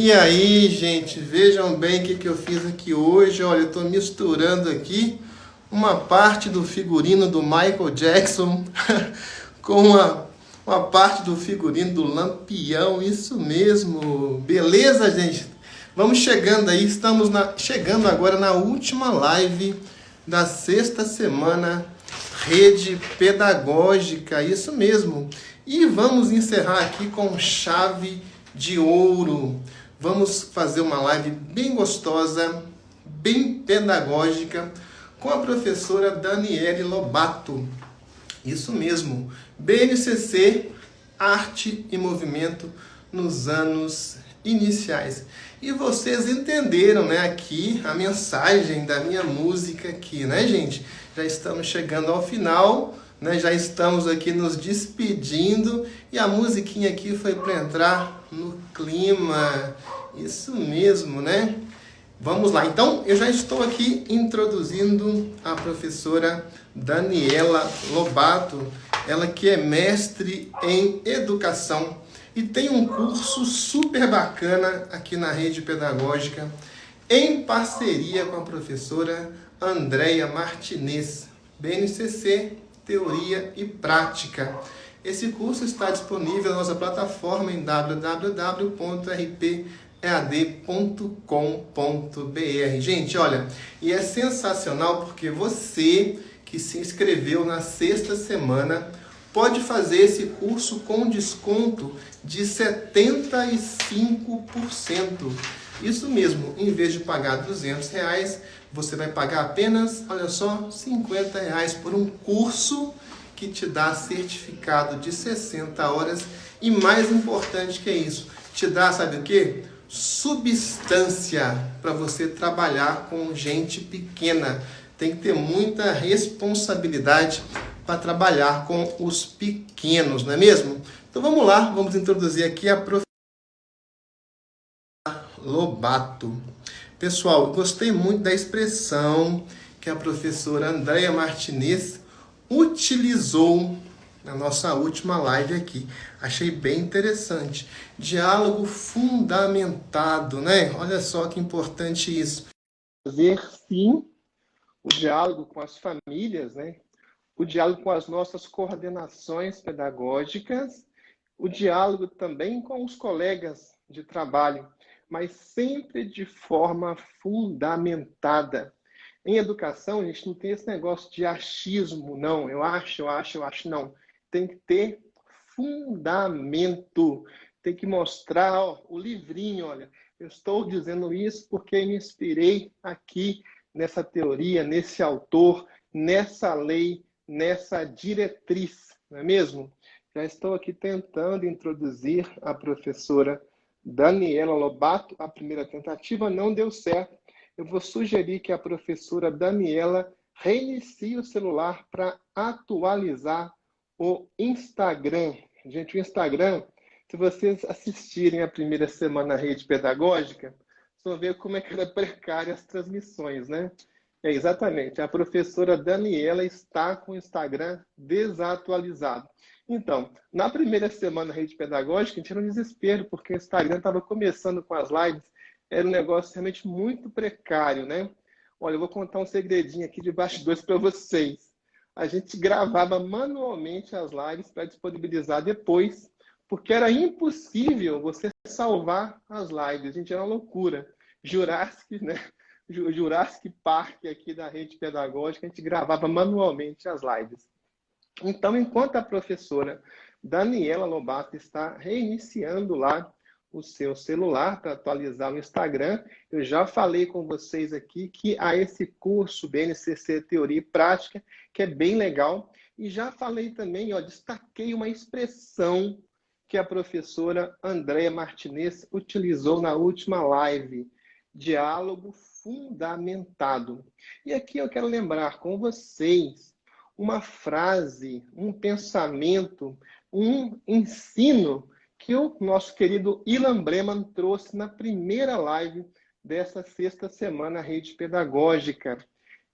E aí, gente, vejam bem o que eu fiz aqui hoje. Olha, eu estou misturando aqui uma parte do figurino do Michael Jackson com uma parte do figurino do Lampião. Isso mesmo. Beleza, gente? Vamos chegando aí. Estamos chegando agora na última live da sexta semana Rede Pedagógica. Isso mesmo. E vamos encerrar aqui com chave de ouro. Vamos fazer uma live bem gostosa, bem pedagógica, com a professora Daniele Lobato. Isso mesmo, BNCC, Arte e Movimento nos anos iniciais. E vocês entenderam, né, aqui a mensagem da minha música aqui, né, gente? Já estamos chegando ao final, né? Já estamos aqui nos despedindo e a musiquinha aqui foi para entrar no clima. Isso mesmo, né? Vamos lá. Então, eu já estou aqui introduzindo a professora Daniela Lobato, ela que é mestre em educação e tem um curso super bacana aqui na Rede Pedagógica, em parceria com a professora Andréia Martinez, BNCC, Teoria e Prática. Esse curso está disponível na nossa plataforma em www.rpead.com.br. Gente, olha, e é sensacional porque você que se inscreveu na sexta semana pode fazer esse curso com desconto de 75%. Isso mesmo, em vez de pagar R$200, você vai pagar apenas, olha só, R$50 por um curso que te dá certificado de 60 horas e mais importante que isso, te dá, sabe o quê? Substância para você trabalhar com gente pequena. Tem que ter muita responsabilidade para trabalhar com os pequenos, não é mesmo? Então vamos lá, vamos introduzir aqui a professora Lobato. Pessoal, eu gostei muito da expressão que a professora Andréia Martinez utilizou na nossa última live aqui. Achei bem interessante. Diálogo fundamentado, né? Olha só que importante isso. Fazer, sim, o diálogo com as famílias, né? O diálogo com as nossas coordenações pedagógicas, o diálogo também com os colegas de trabalho, mas sempre de forma fundamentada. Em educação, a gente não tem esse negócio de achismo, não. Eu acho, não. Tem que ter fundamento. Tem que mostrar, ó, o livrinho, olha. Eu estou dizendo isso porque me inspirei aqui nessa teoria, nesse autor, nessa lei, nessa diretriz, não é mesmo? Já estou aqui tentando introduzir a professora Daniela Lobato. A primeira tentativa não deu certo. Eu vou sugerir que a professora Daniela reinicie o celular para atualizar o Instagram. Gente, o Instagram, se vocês assistirem a primeira semana na Rede Pedagógica, vocês vão ver como é que era precária as transmissões, né? Exatamente, a professora Daniela está com o Instagram desatualizado. Então, na primeira semana na Rede Pedagógica, a gente era um desespero, porque o Instagram estava começando com as lives, era um negócio realmente muito precário, né? Olha, eu vou contar um segredinho aqui de bastidores para vocês. A gente gravava manualmente as lives para disponibilizar depois, porque era impossível você salvar as lives. A gente, era uma loucura. Jurassic, né? Jurassic Park aqui da Rede Pedagógica, a gente gravava manualmente as lives. Então, enquanto a professora Daniela Lobato está reiniciando lá o seu celular para atualizar o Instagram, eu já falei com vocês aqui que há esse curso BNCC Teoria e Prática, que é bem legal, e já falei também, ó, destaquei uma expressão que a professora Andréia Martinez utilizou na última live, diálogo fundamentado. E aqui eu quero lembrar com vocês uma frase, um pensamento, um ensino que o nosso querido Ilan Breman trouxe na primeira live dessa sexta semana Rede Pedagógica.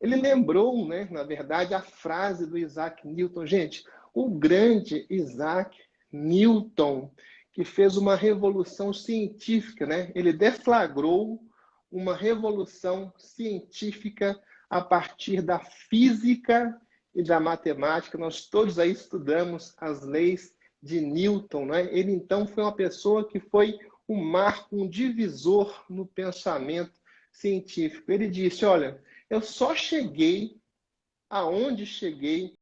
Ele lembrou, né, na verdade, a frase do Isaac Newton. Gente, o grande Isaac Newton, que fez uma revolução científica, né? Ele deflagrou uma revolução científica a partir da física e da matemática. Nós todos aí estudamos as leis de Newton, né? Ele então foi uma pessoa que foi um marco, um divisor no pensamento científico. Ele disse, olha, eu só cheguei aonde cheguei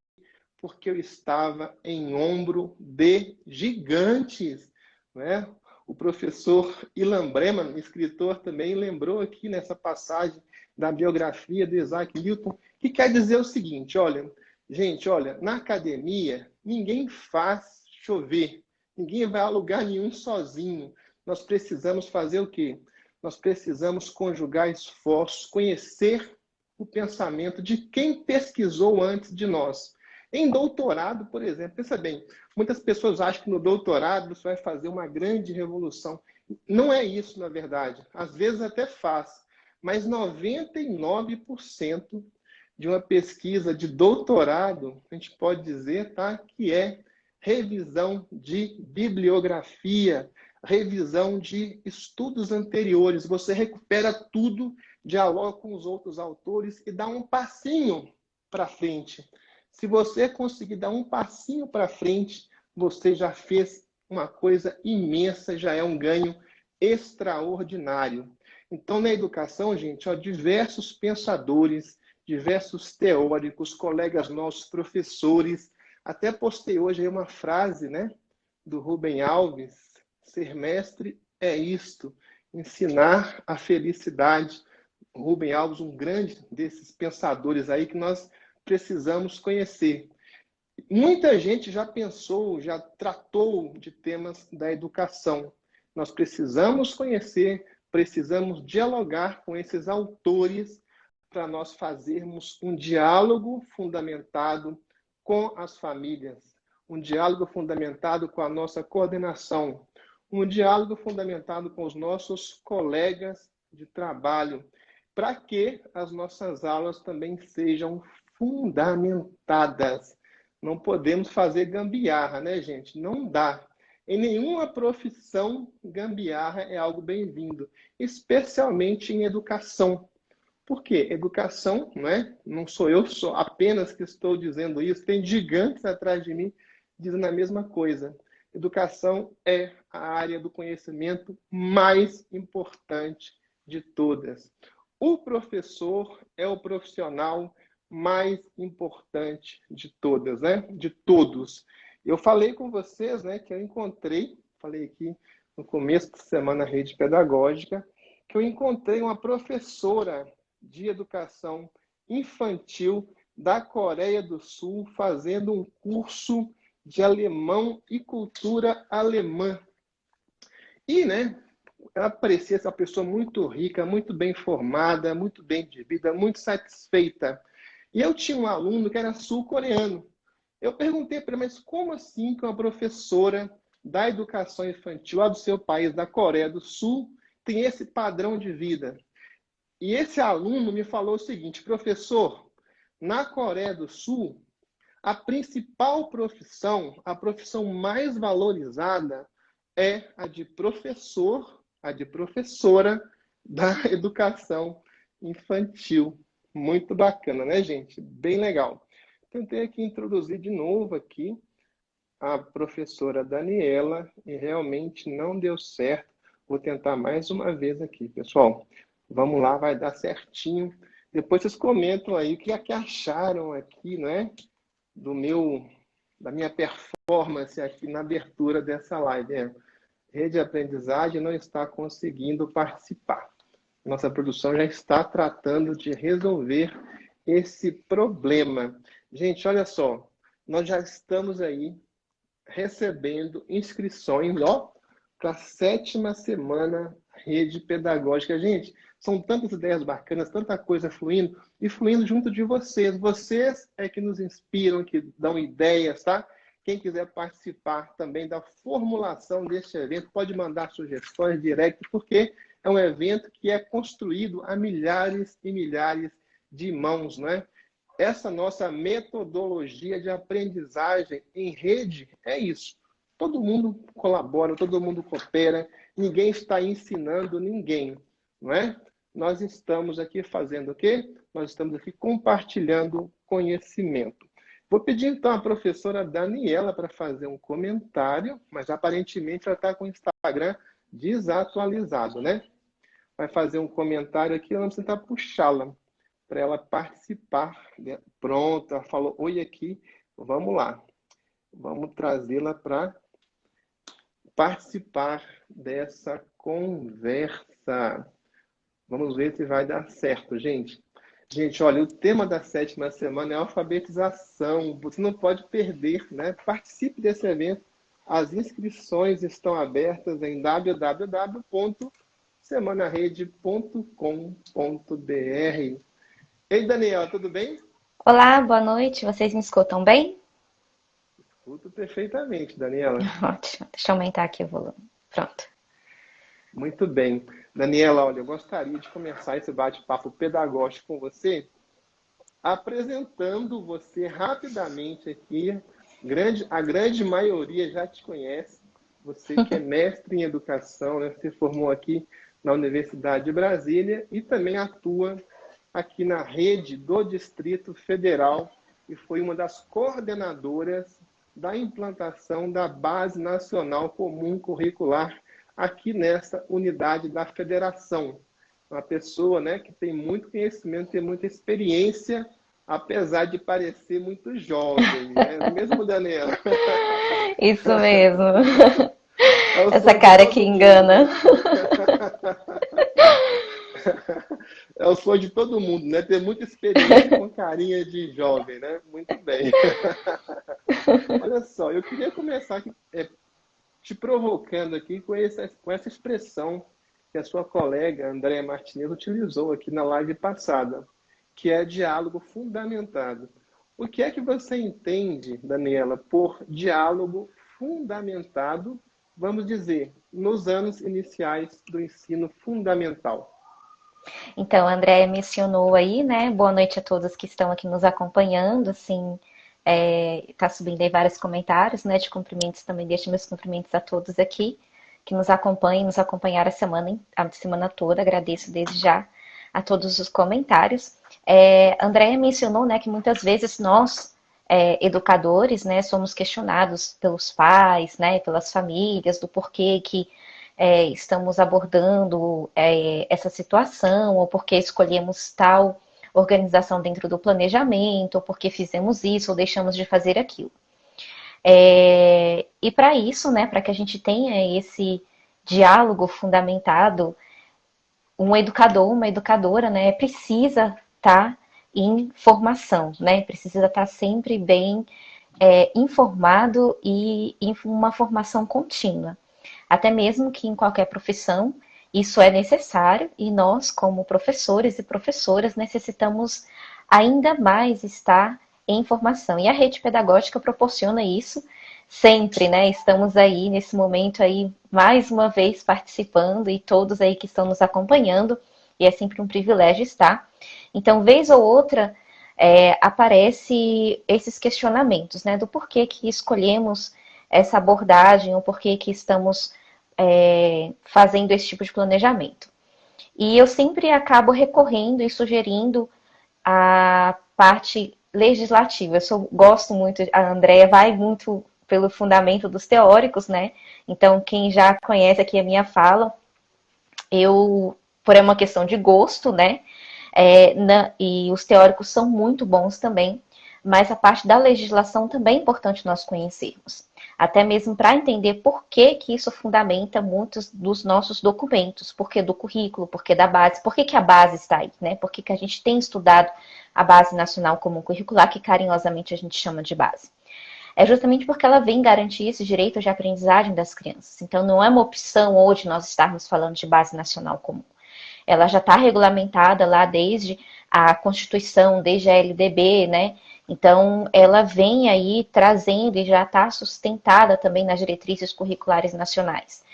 porque eu estava em ombro de gigantes, né? O professor Ilan Breman, escritor, também lembrou aqui nessa passagem da biografia de Isaac Newton, que quer dizer o seguinte, olha, gente, olha, na academia ninguém faz chover, ninguém vai a lugar nenhum sozinho. Nós precisamos fazer o quê? Nós precisamos conjugar esforços, conhecer o pensamento de quem pesquisou antes de nós. Em doutorado, por exemplo, pensa bem, muitas pessoas acham que no doutorado você vai fazer uma grande revolução. Não é isso, na verdade. Às vezes até faz, mas 99% de uma pesquisa de doutorado, a gente pode dizer, tá, que é revisão de bibliografia, revisão de estudos anteriores. Você recupera tudo, dialoga com os outros autores e dá um passinho para frente. Se você conseguir dar um passinho para frente, você já fez uma coisa imensa, já é um ganho extraordinário. Então, na educação, gente, ó, diversos pensadores, diversos teóricos, colegas nossos, professores, até postei hoje aí uma frase, né, do Rubem Alves, ser mestre é isto, ensinar a felicidade. O Rubem Alves, um grande desses pensadores aí que nós precisamos conhecer. Muita gente já pensou, já tratou de temas da educação. Nós precisamos conhecer, precisamos dialogar com esses autores para nós fazermos um diálogo fundamentado com as famílias, um diálogo fundamentado com a nossa coordenação, um diálogo fundamentado com os nossos colegas de trabalho, para que as nossas aulas também sejam fundamentadas. Não podemos fazer gambiarra, né, gente? Não dá. Em nenhuma profissão, gambiarra é algo bem-vindo, especialmente em educação. Por quê? Educação, não é? Não sou eu só apenas que estou dizendo isso, tem gigantes atrás de mim dizendo a mesma coisa. Educação é a área do conhecimento mais importante de todas. O professor é o profissional mais importante de todas, né? De todos. Eu falei com vocês, né, que eu encontrei, falei aqui no começo da semana Rede Pedagógica, que eu encontrei uma professora de educação infantil da Coreia do Sul fazendo um curso de alemão e cultura alemã. E, né, ela parecia ser uma pessoa muito rica, muito bem formada, muito bem de vida, muito satisfeita. E eu tinha um aluno que era sul-coreano. Eu perguntei para ele, mas como assim que uma professora da educação infantil lá do seu país, da Coreia do Sul, tem esse padrão de vida? E esse aluno me falou o seguinte, professor, na Coreia do Sul, a principal profissão, a profissão mais valorizada é a de professor, a de professora da educação infantil. Muito bacana, né, gente? Bem legal. Tentei aqui introduzir de novo aqui a professora Daniela e realmente não deu certo. Vou tentar mais uma vez aqui, pessoal. Vamos lá, vai dar certinho. Depois vocês comentam aí o que acharam aqui, né? Da minha performance aqui na abertura dessa live. Rede de aprendizagem não está conseguindo participar. Nossa produção já está tratando de resolver esse problema. Gente, olha só, nós já estamos aí recebendo inscrições, ó, para a 7ª semana Rede Pedagógica. Gente, são tantas ideias bacanas, tanta coisa fluindo e fluindo junto de vocês. Vocês é que nos inspiram, que dão ideias, tá? Quem quiser participar também da formulação deste evento, pode mandar sugestões direto, porque é um evento que é construído a milhares e milhares de mãos, não é? Essa nossa metodologia de aprendizagem em rede é isso. todo mundo colabora, todo mundo coopera, ninguém está ensinando ninguém, não é? Nós estamos aqui fazendo o quê? Nós estamos aqui compartilhando conhecimento. Vou pedir então à professora Daniela para fazer um comentário, mas aparentemente ela está com o Instagram desatualizado, né? Vai fazer um comentário aqui, vamos tentar puxá-la para ela participar. Pronto, ela falou oi aqui. Vamos lá. Vamos trazê-la para participar dessa conversa. Vamos ver se vai dar certo, gente. Gente, olha, o tema da 7ª semana é alfabetização. Você não pode perder, né? Participe desse evento. As inscrições estão abertas em www.semanarede.com.br. Ei, Daniela, tudo bem? Olá, boa noite. Vocês me escutam bem? Escuto perfeitamente, Daniela. Ótimo. Deixa eu aumentar aqui o volume. Pronto. Muito bem. Daniela, olha, eu gostaria de começar esse bate-papo pedagógico com você, apresentando você rapidamente aqui. A grande maioria já te conhece. Você que é mestre em educação, né? Você formou aqui na Universidade de Brasília e também atua aqui na rede do Distrito Federal e foi uma das coordenadoras da implantação da Base Nacional Comum Curricular aqui nessa unidade da federação. Uma pessoa, né, que tem muito conhecimento, tem muita experiência, apesar de parecer muito jovem, né? Não é mesmo, Daniela? Isso mesmo. É o Essa sonho de cara que todo mundo. engana. É o sonho de todo mundo, né? Ter muita experiência com carinha de jovem, né? Muito bem. Olha só, eu queria começar aqui, te provocando aqui com essa expressão que a sua colega Andréa Martinez utilizou aqui na live passada, que é diálogo fundamentado. O que é que você entende, Daniela, por diálogo fundamentado, vamos dizer, nos anos iniciais do ensino fundamental? Então, a Andréia mencionou aí, né? Boa noite a todos que estão aqui nos acompanhando. Assim, tá subindo aí vários comentários, né? De cumprimentos também. Deixo meus cumprimentos a todos aqui que nos acompanham, nos acompanharam a semana toda. Agradeço desde já a todos os comentários. A Andréia mencionou, né, que muitas vezes nós, educadores, né, somos questionados pelos pais, né, pelas famílias, do porquê que estamos abordando essa situação, ou porque escolhemos tal organização dentro do planejamento, ou porque fizemos isso, ou deixamos de fazer aquilo. E para isso, né, para que a gente tenha esse diálogo fundamentado, um educador, uma educadora, né, precisa estar em formação, né, precisa estar sempre bem informado e em uma formação contínua. Até mesmo que em qualquer profissão isso é necessário e nós, como professores e professoras, necessitamos ainda mais estar em formação. E a rede pedagógica proporciona isso sempre, né? Estamos aí nesse momento aí mais uma vez participando e todos aí que estão nos acompanhando e é sempre um privilégio estar. Então, vez ou outra, aparece esses questionamentos, né? Do porquê que escolhemos essa abordagem, o porquê que estamos fazendo esse tipo de planejamento. E eu sempre acabo recorrendo e sugerindo a parte legislativa. Gosto muito, a Andrea vai muito pelo fundamento dos teóricos, né? Então, quem já conhece aqui a minha fala, por uma questão de gosto, né? E os teóricos são muito bons também, mas a parte da legislação também é importante nós conhecermos. Até mesmo para entender por que isso fundamenta muitos dos nossos documentos, por que do currículo, por que da base, por que a base está aí, né? Por que a gente tem estudado a Base Nacional Comum Curricular, que carinhosamente a gente chama de base. É justamente porque ela vem garantir esse direito de aprendizagem das crianças. Então, não é uma opção hoje nós estarmos falando de Base Nacional Comum. Ela já está regulamentada lá desde a Constituição, desde a LDB, né? Então, ela vem aí trazendo e já está sustentada também nas diretrizes curriculares nacionais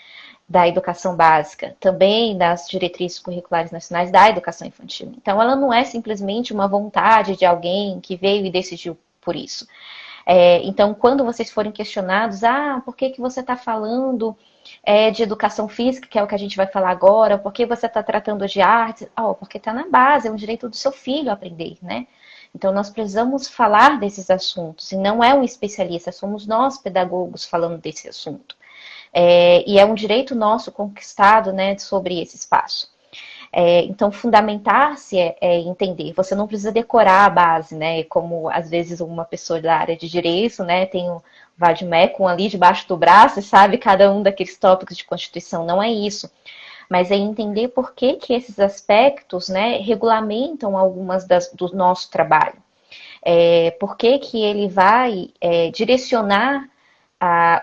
da educação básica, também nas diretrizes curriculares nacionais da educação infantil. Então, ela não é simplesmente uma vontade de alguém que veio e decidiu por isso. Então, quando vocês forem questionados, por que você está falando de educação física, que é o que a gente vai falar agora, por que você está tratando de artes? Porque está na base, é um direito do seu filho aprender, né? Então, nós precisamos falar desses assuntos, e não é um especialista, somos nós, pedagogos, falando desse assunto. E é um direito nosso conquistado, né, sobre esse espaço. Então, fundamentar-se é entender. Você não precisa decorar a base, né? Como, às vezes, uma pessoa da área de direito, né, tem um vade-mecum ali debaixo do braço e sabe cada um daqueles tópicos de Constituição. Não é isso. Mas é entender por que esses aspectos, né, regulamentam algumas do nosso trabalho. Por que ele vai direcionar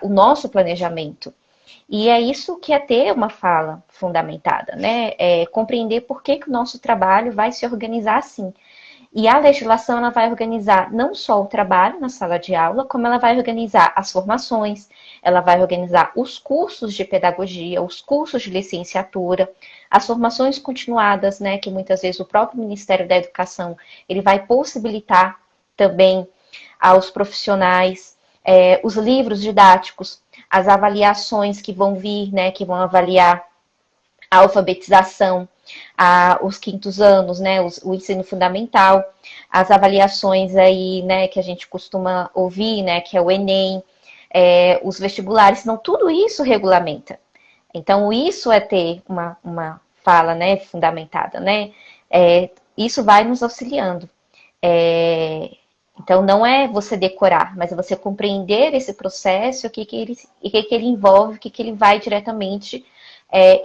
o nosso planejamento. E é isso que é ter uma fala fundamentada, né? Compreender por que o nosso trabalho vai se organizar assim. E a legislação ela vai organizar não só o trabalho na sala de aula, como ela vai organizar as formações, ela vai organizar os cursos de pedagogia, os cursos de licenciatura, as formações continuadas, né, que muitas vezes o próprio Ministério da Educação ele vai possibilitar também aos profissionais, os livros didáticos, as avaliações que vão vir, né, que vão avaliar a alfabetização, os quintos anos, né, o ensino fundamental, as avaliações aí, né, que a gente costuma ouvir, né, que é o Enem, os vestibulares, não, tudo isso regulamenta. Então, isso é ter uma fala, né, fundamentada, né, isso vai nos auxiliando. Então, não é você decorar, mas é você compreender esse processo, o que ele envolve, o que ele vai diretamente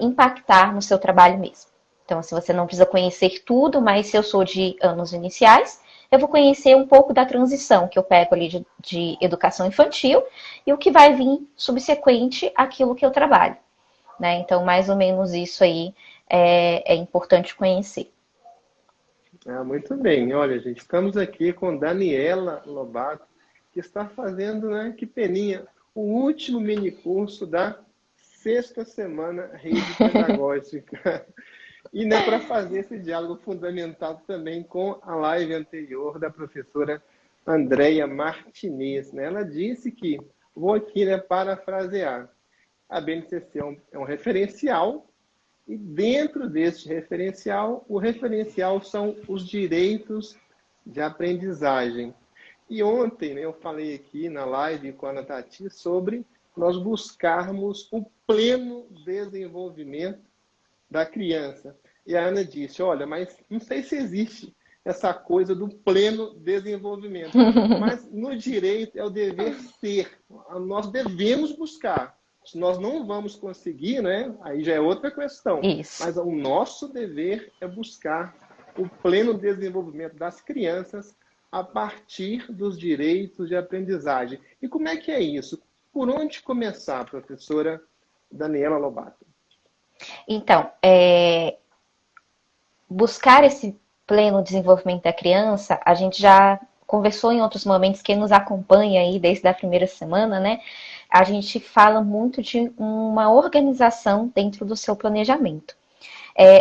impactar no seu trabalho mesmo. Então, se você não precisa conhecer tudo, mas se eu sou de anos iniciais, eu vou conhecer um pouco da transição que eu pego ali de educação infantil e o que vai vir subsequente àquilo que eu trabalho, né? Então, mais ou menos isso aí é importante conhecer. Muito bem. Olha, gente, estamos aqui com Daniela Lobato, que está fazendo, né, que peninha, o último mini curso da 6ª semana Rede Pedagógica. E, né, para fazer esse diálogo fundamentado também com a live anterior da professora Andréia Martinez, né? Ela disse que, vou aqui, né, parafrasear, a BNCC é um referencial. E dentro deste referencial, o referencial são os direitos de aprendizagem. E ontem, né, eu falei aqui na live com a Ana Tati sobre nós buscarmos o pleno desenvolvimento da criança. E a Ana disse, olha, mas não sei se existe essa coisa do pleno desenvolvimento. Mas no direito é o dever ser. Nós devemos buscar. Se nós não vamos conseguir, né, aí já é outra questão. Isso. Mas o nosso dever é buscar o pleno desenvolvimento das crianças a partir dos direitos de aprendizagem. E como é que é isso? Por onde começar, professora Daniela Lobato? Então, buscar esse pleno desenvolvimento da criança, a gente já conversou em outros momentos, quem nos acompanha aí desde a primeira semana, né? A gente fala muito de uma organização dentro do seu planejamento.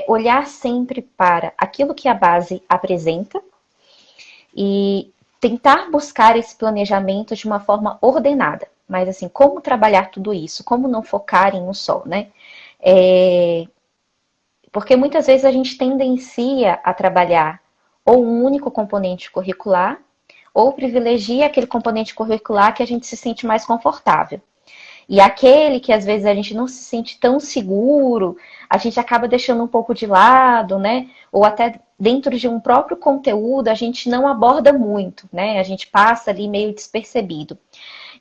Olhar sempre para aquilo que a base apresenta e tentar buscar esse planejamento de uma forma ordenada. Mas assim, como trabalhar tudo isso? Como não focar em um só, né? Porque muitas vezes a gente tendencia a trabalhar ou um único componente curricular, ou privilegia aquele componente curricular que a gente se sente mais confortável. E aquele que às vezes a gente não se sente tão seguro, a gente acaba deixando um pouco de lado, né? Ou até dentro de um próprio conteúdo a gente não aborda muito, né? A gente passa ali meio despercebido.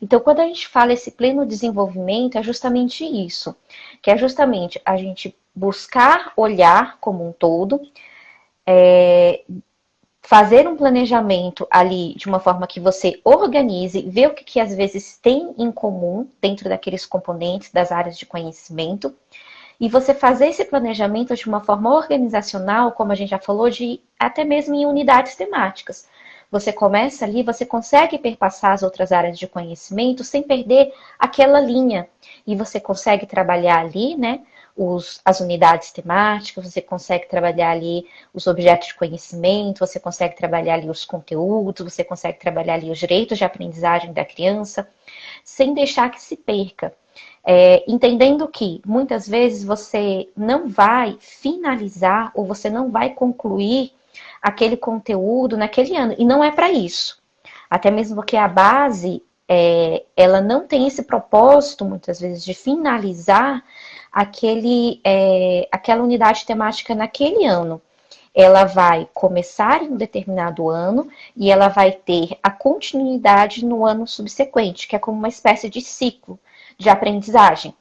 Então, quando a gente fala esse pleno desenvolvimento, é justamente isso. Que é justamente a gente buscar olhar como um todo, fazer um planejamento ali de uma forma que você organize, ver o que às vezes tem em comum dentro daqueles componentes das áreas de conhecimento, e você fazer esse planejamento de uma forma organizacional, como a gente já falou, de até mesmo em unidades temáticas. Você começa ali, você consegue perpassar as outras áreas de conhecimento sem perder aquela linha. E você consegue trabalhar ali, né, as unidades temáticas, você consegue trabalhar ali os objetos de conhecimento, você consegue trabalhar ali os conteúdos, você consegue trabalhar ali os direitos de aprendizagem da criança, sem deixar que se perca. Entendendo que muitas vezes você não vai finalizar ou você não vai concluir aquele conteúdo naquele ano, e não é para isso. Até mesmo porque a base, ela não tem esse propósito, muitas vezes, de finalizar aquela unidade temática naquele ano. Ela vai começar em um determinado ano e ela vai ter a continuidade no ano subsequente, que é como uma espécie de ciclo de aprendizagem.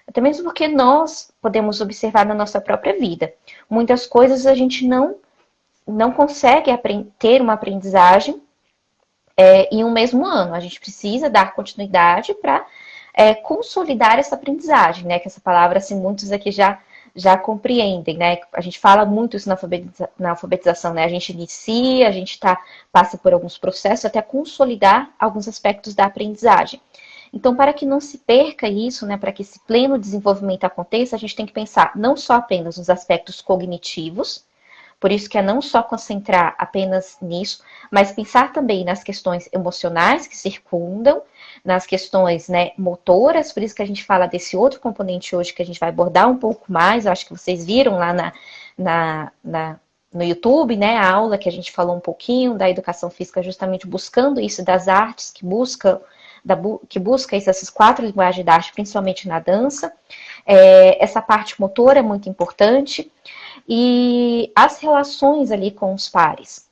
Até mesmo porque nós podemos observar na nossa própria vida. Muitas coisas a gente não consegue ter uma aprendizagem em um mesmo ano. A gente precisa dar continuidade para consolidar essa aprendizagem, né? Que essa palavra, assim, muitos aqui já compreendem, né? A gente fala muito isso na alfabetização, né? A gente inicia, a gente passa por alguns processos até consolidar alguns aspectos da aprendizagem. Então, para que não se perca isso, né, para que esse pleno desenvolvimento aconteça, a gente tem que pensar não só apenas nos aspectos cognitivos, por isso que é não só concentrar apenas nisso, mas pensar também nas questões emocionais que circundam, nas questões, né, motoras, por isso que a gente fala desse outro componente hoje que a gente vai abordar um pouco mais. Eu acho que vocês viram lá no YouTube, né, a aula que a gente falou um pouquinho da educação física, justamente buscando isso das artes, que busca essas 4 linguagens da arte, principalmente na dança. Essa parte motora é muito importante. E as relações ali com os pares.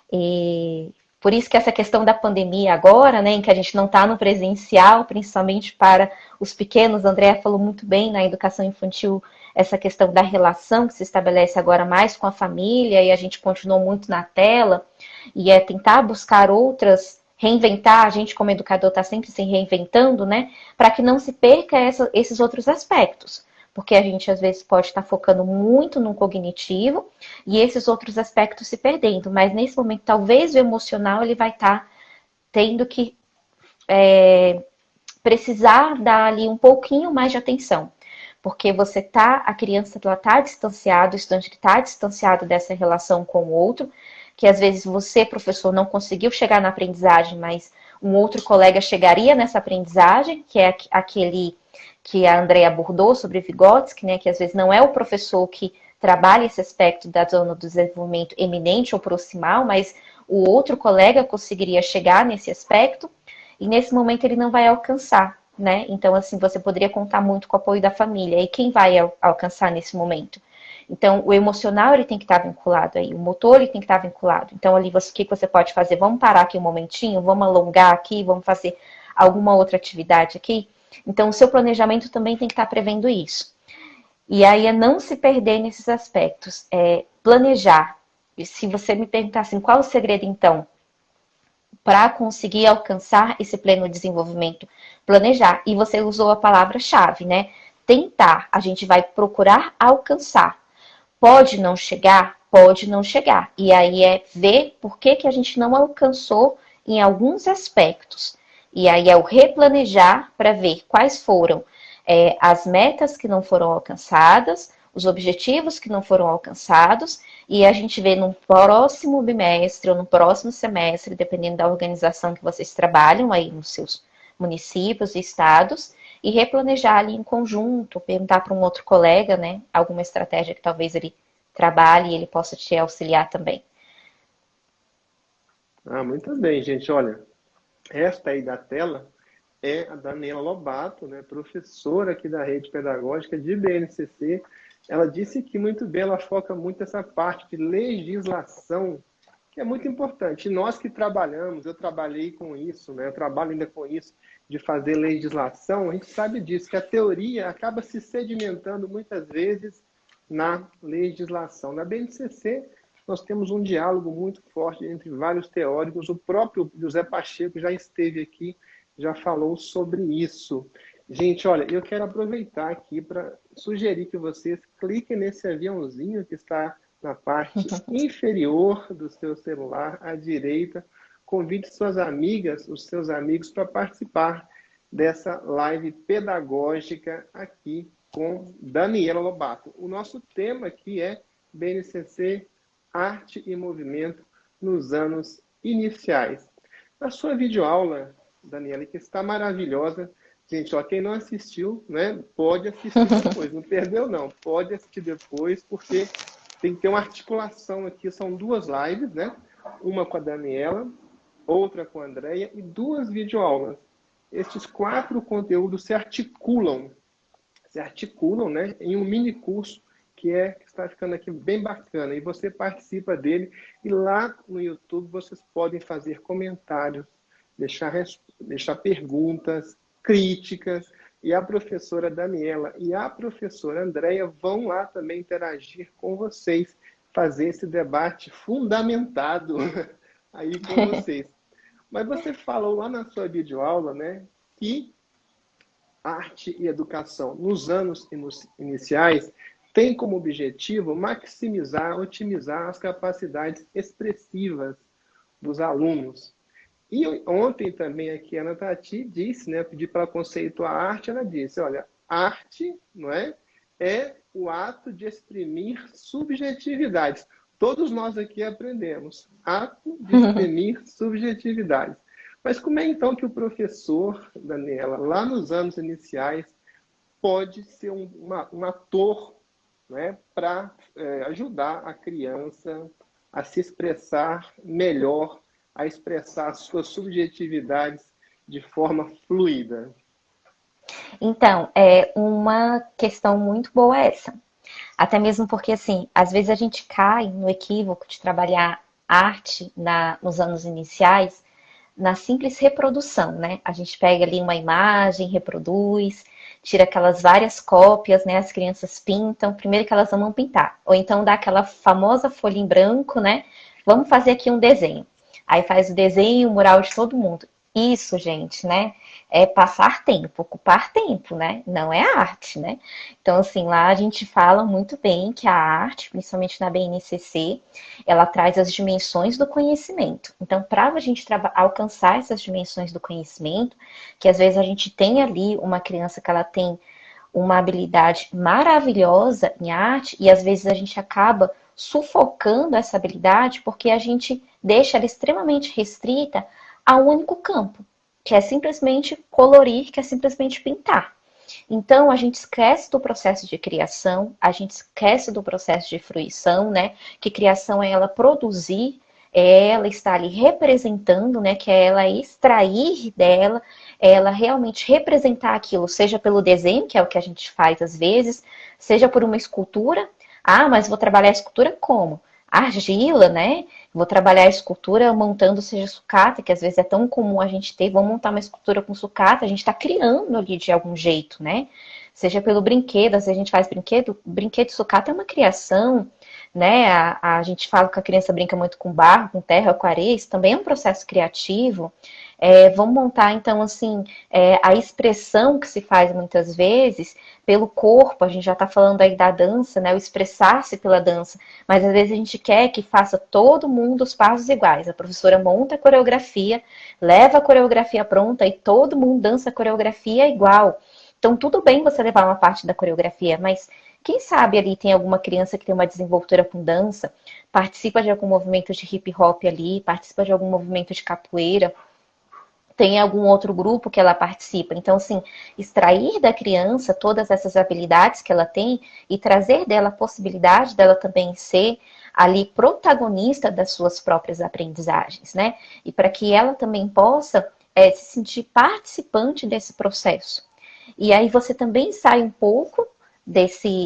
E por isso que essa questão da pandemia agora, né, em que a gente não está no presencial, principalmente para os pequenos, a Andrea falou muito bem na educação infantil, essa questão da relação que se estabelece agora mais com a família, e a gente continuou muito na tela, e tentar buscar reinventar, a gente como educador está sempre se reinventando, né, para que não se perca esses outros aspectos. Porque a gente às vezes pode estar focando muito no cognitivo e esses outros aspectos se perdendo. Mas nesse momento, talvez o emocional ele vai estar tendo que precisar dar ali um pouquinho mais de atenção. Porque a criança está distanciada, o estudante está distanciado dessa relação com o outro, que às vezes você, professor, não conseguiu chegar na aprendizagem, mas um outro colega chegaria nessa aprendizagem, que é aquele que a Andrea abordou sobre Vygotsky, né, que às vezes não é o professor que trabalha esse aspecto da zona do desenvolvimento eminente ou proximal, mas o outro colega conseguiria chegar nesse aspecto, e nesse momento ele não vai alcançar, né? Então, assim, você poderia contar muito com o apoio da família. E quem vai alcançar nesse momento? Então, o emocional ele tem que estar vinculado aí, o motor ele tem que estar vinculado. Então, ali, o que você pode fazer? Vamos parar aqui um momentinho, vamos alongar aqui, vamos fazer alguma outra atividade aqui? Então, o seu planejamento também tem que estar prevendo isso. E aí é não se perder nesses aspectos. Planejar. E se você me perguntar assim, qual o segredo, então, para conseguir alcançar esse pleno desenvolvimento? Planejar. E você usou a palavra-chave, né? Tentar. A gente vai procurar alcançar. Pode não chegar? Pode não chegar. E aí é ver por que a gente não alcançou em alguns aspectos. E aí é o replanejar para ver quais foram as metas que não foram alcançadas, os objetivos que não foram alcançados, e a gente vê no próximo bimestre ou no próximo semestre, dependendo da organização que vocês trabalham aí nos seus municípios e estados, e replanejar ali em conjunto, perguntar para um outro colega, né, alguma estratégia que talvez ele trabalhe e ele possa te auxiliar também. Muito bem, gente. Olha, esta aí da tela é a Daniela Lobato, né, professora aqui da rede pedagógica de BNCC. Ela disse que muito bem, ela foca muito essa parte de legislação, que é muito importante. E nós que trabalhamos, eu trabalhei com isso, né, eu trabalho ainda com isso, de fazer legislação, a gente sabe disso, que a teoria acaba se sedimentando muitas vezes na legislação. Na BNCC, nós temos um diálogo muito forte entre vários teóricos. O próprio José Pacheco já esteve aqui, já falou sobre isso. Gente, olha, eu quero aproveitar aqui para sugerir que vocês cliquem nesse aviãozinho que está na parte inferior do seu celular, à direita. Convide suas amigas, os seus amigos para participar dessa live pedagógica aqui com Daniela Lobato. O nosso tema aqui é BNCC, Arte e Movimento nos anos iniciais. Na sua videoaula, Daniela, que está maravilhosa, gente, ó, quem não assistiu, né, pode assistir depois, não perdeu não, pode assistir depois, porque tem que ter uma articulação aqui, são 2 lives, né, uma com a Daniela, outra com a Andrea e 2 videoaulas. Estes 4 conteúdos se articulam, né, em um mini curso que está ficando aqui bem bacana. E você participa dele. E lá no YouTube vocês podem fazer comentários, deixar perguntas, críticas. E a professora Daniela e a professora Andrea vão lá também interagir com vocês, fazer esse debate fundamentado aí com vocês. Mas você falou lá na sua videoaula, né, que arte e educação nos anos iniciais tem como objetivo maximizar, otimizar as capacidades expressivas dos alunos. E ontem também aqui a Ana Tati disse, né, pedi para conceituar a arte, ela disse, olha, arte, não é o ato de exprimir subjetividades. Todos nós aqui aprendemos, ato de exprimir subjetividades. Mas como é então que o professor, Daniela, lá nos anos iniciais, pode ser um ator, né, para ajudar a criança a se expressar melhor, a expressar suas subjetividades de forma fluida? Então, é uma questão muito boa essa. Até mesmo porque, assim, às vezes a gente cai no equívoco de trabalhar arte nos anos iniciais na simples reprodução, né? A gente pega ali uma imagem, reproduz, tira aquelas várias cópias, né? As crianças pintam, primeiro que elas amam pintar. Ou então dá aquela famosa folha em branco, né? Vamos fazer aqui um desenho. Aí faz o desenho, o mural de todo mundo. Isso, gente, né? É passar tempo, ocupar tempo, né? Não é arte, né? Então, assim, lá a gente fala muito bem que a arte, principalmente na BNCC, ela traz as dimensões do conhecimento. Então, para a gente alcançar essas dimensões do conhecimento, que às vezes a gente tem ali uma criança que ela tem uma habilidade maravilhosa em arte, e às vezes a gente acaba sufocando essa habilidade porque a gente deixa ela extremamente restrita a um único campo, que é simplesmente colorir, que é simplesmente pintar. Então, a gente esquece do processo de criação, a gente esquece do processo de fruição, né? Que criação é ela produzir, é ela estar ali representando, né? Que é ela extrair dela, é ela realmente representar aquilo, seja pelo desenho, que é o que a gente faz às vezes, seja por uma escultura. Ah, mas vou trabalhar a escultura como? Argila, né? Vou trabalhar a escultura montando, seja sucata, que às vezes é tão comum a gente ter. Vamos montar uma escultura com sucata, a gente está criando ali de algum jeito, né? Seja pelo brinquedo, às vezes a gente faz brinquedo sucata é uma criação, né? A gente fala que a criança brinca muito com barro, com terra, com areia, isso também é um processo criativo. Vamos montar, então, assim, a expressão que se faz muitas vezes pelo corpo, a gente já está falando aí da dança, né? O expressar-se pela dança, mas às vezes a gente quer que faça todo mundo os passos iguais. A professora monta a coreografia, leva a coreografia pronta e todo mundo dança a coreografia igual. Então, tudo bem você levar uma parte da coreografia, mas quem sabe ali tem alguma criança que tem uma desenvoltura com dança, participa de algum movimento de hip hop ali, participa de algum movimento de capoeira, tem algum outro grupo que ela participa. Então, assim, extrair da criança todas essas habilidades que ela tem e trazer dela a possibilidade dela também ser ali protagonista das suas próprias aprendizagens, né? E para que ela também possa se sentir participante desse processo. E aí você também sai um pouco dessa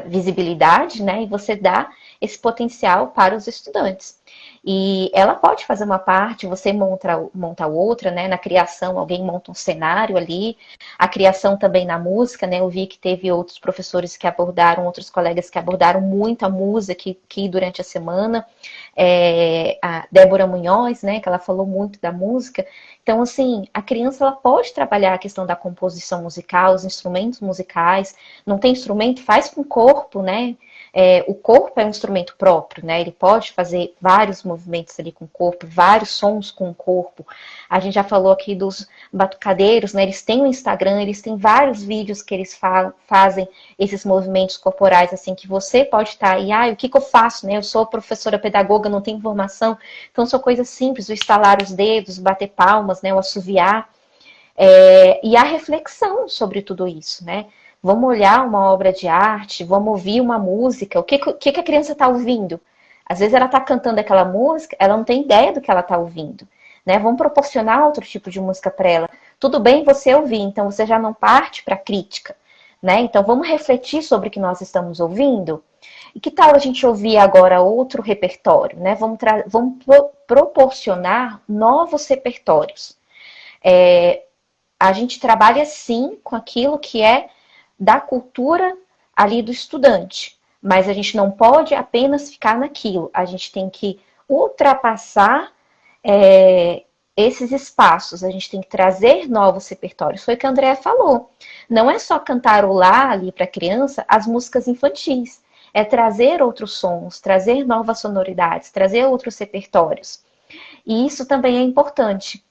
visibilidade, né? E você dá esse potencial para os estudantes. E ela pode fazer uma parte, você monta outra, né? Na criação, alguém monta um cenário ali. A criação também na música, né? Eu vi que teve outros professores que abordaram, outros colegas que abordaram muito a música aqui durante a semana. A Débora Munhoz, né? Que ela falou muito da música. Então, assim, a criança ela pode trabalhar a questão da composição musical, os instrumentos musicais. Não tem instrumento? Faz com o corpo, né? O corpo é um instrumento próprio, né? Ele pode fazer vários movimentos ali com o corpo, vários sons com o corpo. A gente já falou aqui dos batucadeiros, né? Eles têm um Instagram, eles têm vários vídeos que eles fazem esses movimentos corporais, assim, que você pode estar aí, o que eu faço, né? Eu sou professora pedagoga, não tenho informação. Então, são coisas simples, o estalar os dedos, bater palmas, né? O assoviar. E a reflexão sobre tudo isso, né? Vamos olhar uma obra de arte, vamos ouvir uma música. O que a criança está ouvindo? Às vezes ela está cantando aquela música, ela não tem ideia do que ela está ouvindo. Né? Vamos proporcionar outro tipo de música para ela. Tudo bem você ouvir, então você já não parte para a crítica. Né? Então vamos refletir sobre o que nós estamos ouvindo. E que tal a gente ouvir agora outro repertório? Né? Vamos proporcionar novos repertórios. A gente trabalha sim com aquilo que é da cultura ali do estudante, mas a gente não pode apenas ficar naquilo, a gente tem que ultrapassar esses espaços, a gente tem que trazer novos repertórios. Foi o que a Andrea falou, não é só cantarolar ali para a criança as músicas infantis, é trazer outros sons, trazer novas sonoridades, trazer outros repertórios, e isso também é importante.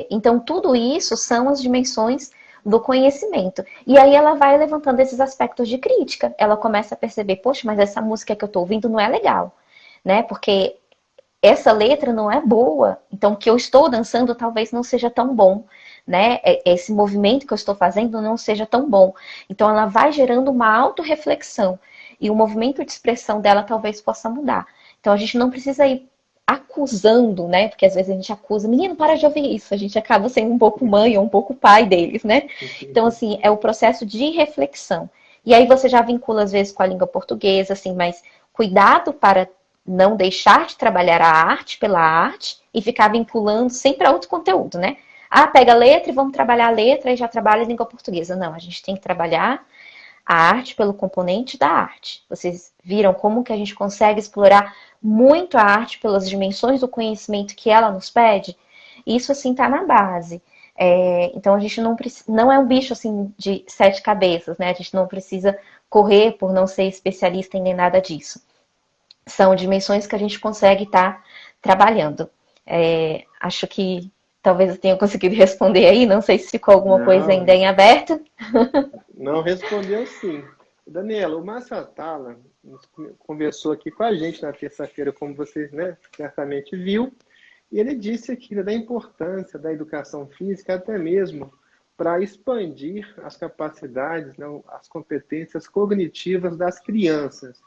Então, tudo isso são as dimensões do conhecimento. E aí ela vai levantando esses aspectos de crítica. Ela começa a perceber, poxa, mas essa música que eu estou ouvindo não é legal, né? Porque essa letra não é boa. Então, o que eu estou dançando talvez não seja tão bom, né? Esse movimento que eu estou fazendo não seja tão bom. Então, ela vai gerando uma autorreflexão. E o movimento de expressão dela talvez possa mudar. Então, a gente não precisa ir acusando, né? Porque às vezes a gente acusa, menino, para de ouvir isso. A gente acaba sendo um pouco mãe ou um pouco pai deles, né? Então, assim, é o processo de reflexão. E aí você já vincula, às vezes, com a língua portuguesa, assim, mas cuidado para não deixar de trabalhar a arte pela arte e ficar vinculando sempre a outro conteúdo, né? Pega a letra e vamos trabalhar a letra e já trabalha a língua portuguesa. Não, a gente tem que trabalhar a arte pelo componente da arte. Vocês viram como que a gente consegue explorar muito a arte pelas dimensões do conhecimento que ela nos pede? Isso, assim, está na base. Então, a gente não é um bicho, assim, de 7 cabeças, né? A gente não precisa correr por não ser especialista em nem nada disso. São dimensões que a gente consegue estar trabalhando. Acho que talvez eu tenha conseguido responder aí. Não sei se ficou alguma coisa ainda em aberto. Não, respondeu sim. Daniela, o Márcio Atala conversou aqui com a gente na terça-feira, como vocês, né, certamente viu, e ele disse aqui da importância da educação física até mesmo para expandir as capacidades, né, as competências cognitivas das crianças.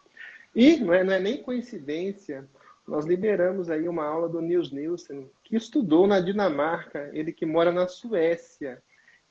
E não é nem coincidência, nós liberamos aí uma aula do Niels Nielsen, que estudou na Dinamarca, ele que mora na Suécia,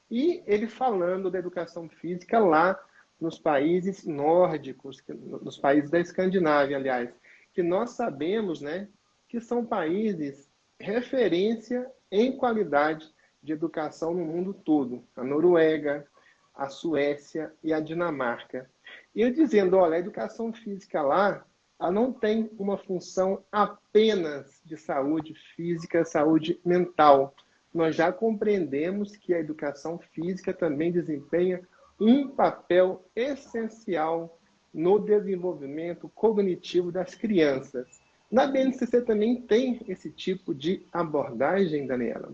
e ele falando da educação física lá nos países nórdicos, nos países da Escandinávia, aliás, que nós sabemos, né, que são países referência em qualidade de educação no mundo todo. A Noruega, a Suécia e a Dinamarca. E eu dizendo, olha, a educação física lá, ela não tem uma função apenas de saúde física, saúde mental. Nós já compreendemos que a educação física também desempenha um papel essencial no desenvolvimento cognitivo das crianças. Na BNCC também tem esse tipo de abordagem, Daniela?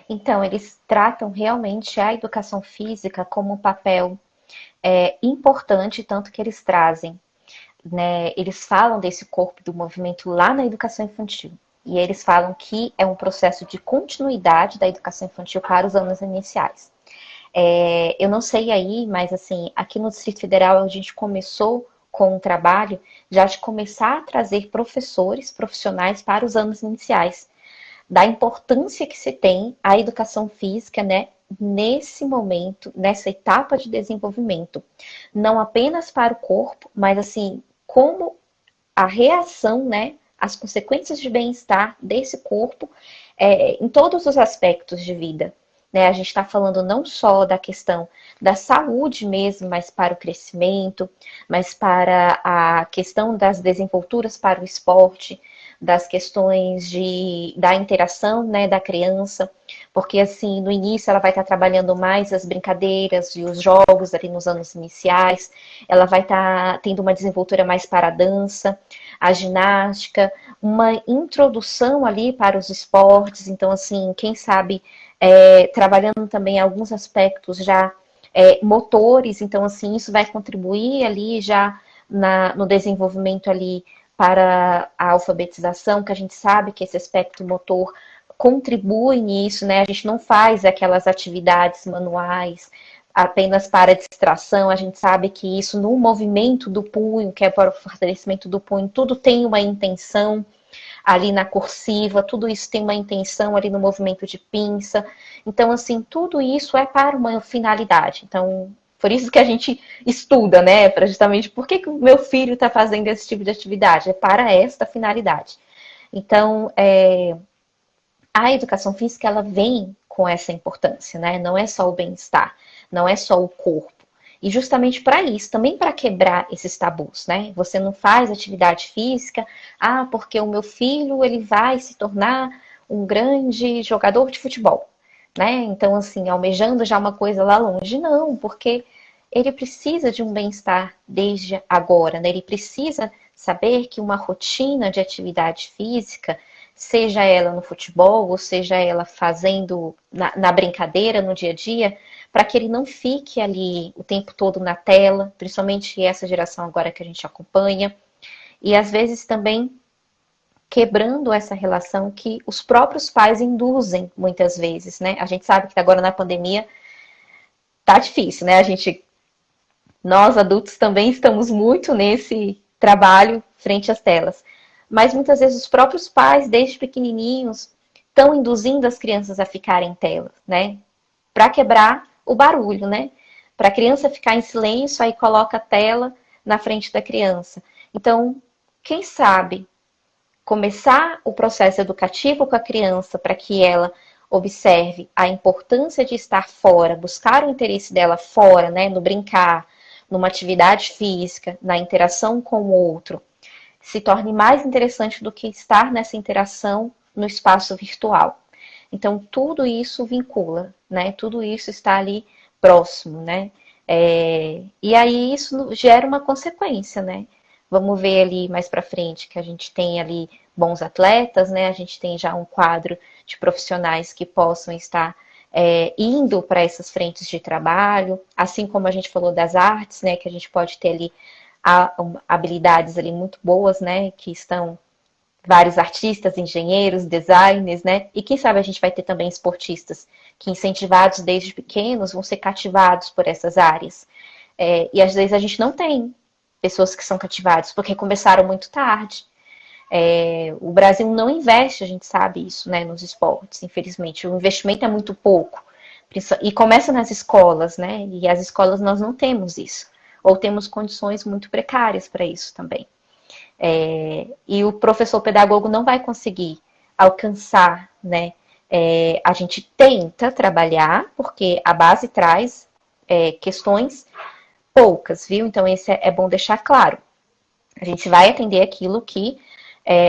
Então, eles tratam realmente a educação física como um papel importante, tanto que eles trazem, né, eles falam desse corpo do movimento lá na educação infantil. E eles falam que é um processo de continuidade da educação infantil para os anos iniciais. Eu não sei aí, mas assim, aqui no Distrito Federal a gente começou com um trabalho já de começar a trazer professores, profissionais para os anos iniciais, da importância que se tem a educação física, né, nesse momento, nessa etapa de desenvolvimento, não apenas para o corpo, mas assim, como a reação, né, as consequências de bem-estar desse corpo em todos os aspectos de vida. Né? A gente está falando não só da questão da saúde mesmo, mas para o crescimento, mas para a questão das desenvolturas para o esporte, das questões da interação, né, da criança, porque assim, no início ela vai estar trabalhando mais as brincadeiras e os jogos ali nos anos iniciais, ela vai estar tendo uma desenvoltura mais para a dança, a ginástica, uma introdução ali para os esportes, então assim, quem sabe trabalhando também alguns aspectos já motores, então assim, isso vai contribuir ali já no desenvolvimento ali para a alfabetização, que a gente sabe que esse aspecto motor contribui nisso, né? A gente não faz aquelas atividades manuais apenas para distração, a gente sabe que isso no movimento do punho, que é para o fortalecimento do punho, tudo tem uma intenção ali na cursiva, tudo isso tem uma intenção ali no movimento de pinça. Então, assim, tudo isso é para uma finalidade. Então, por isso que a gente estuda, né? Para justamente por que o meu filho está fazendo esse tipo de atividade? É para esta finalidade. Então, a educação física, ela vem com essa importância, né? Não é só o bem-estar, não é só o corpo. E justamente para isso, também para quebrar esses tabus, né? Você não faz atividade física, porque o meu filho ele vai se tornar um grande jogador de futebol, né? Então, assim, almejando já uma coisa lá longe. Não, porque ele precisa de um bem-estar desde agora, né? Ele precisa saber que uma rotina de atividade física, seja ela no futebol, ou seja ela fazendo na brincadeira, no dia a dia, para que ele não fique ali o tempo todo na tela, principalmente essa geração agora que a gente acompanha, e às vezes também quebrando essa relação que os próprios pais induzem muitas vezes, né? A gente sabe que agora na pandemia tá difícil, né? Nós adultos também estamos muito nesse trabalho frente às telas. Mas muitas vezes os próprios pais, desde pequenininhos, estão induzindo as crianças a ficarem em telas, né? Para quebrar o barulho, né? Para a criança ficar em silêncio, aí coloca a tela na frente da criança. Então, quem sabe começar o processo educativo com a criança para que ela observe a importância de estar fora, buscar o interesse dela fora, né, no brincar, numa atividade física, na interação com o outro, se torne mais interessante do que estar nessa interação no espaço virtual. Então, tudo isso vincula, né? Tudo isso está ali próximo, né? E aí isso gera uma consequência, né? Vamos ver ali mais para frente que a gente tem ali bons atletas, né? A gente tem já um quadro de profissionais que possam estar indo para essas frentes de trabalho, assim como a gente falou das artes, né? Que a gente pode ter ali habilidades ali muito boas, né? Que estão vários artistas, engenheiros, designers, né? E quem sabe a gente vai ter também esportistas que, incentivados desde pequenos, vão ser cativados por essas áreas. E às vezes a gente não tem pessoas que são cativadas porque começaram muito tarde. O Brasil não investe, a gente sabe isso, né, nos esportes, infelizmente. O investimento é muito pouco. E começa nas escolas, né? E as escolas nós não temos isso. Ou temos condições muito precárias para isso também. E o professor pedagogo não vai conseguir alcançar, né? A gente tenta trabalhar, porque a base traz questões poucas, viu? Então, isso é bom deixar claro. A gente vai atender aquilo que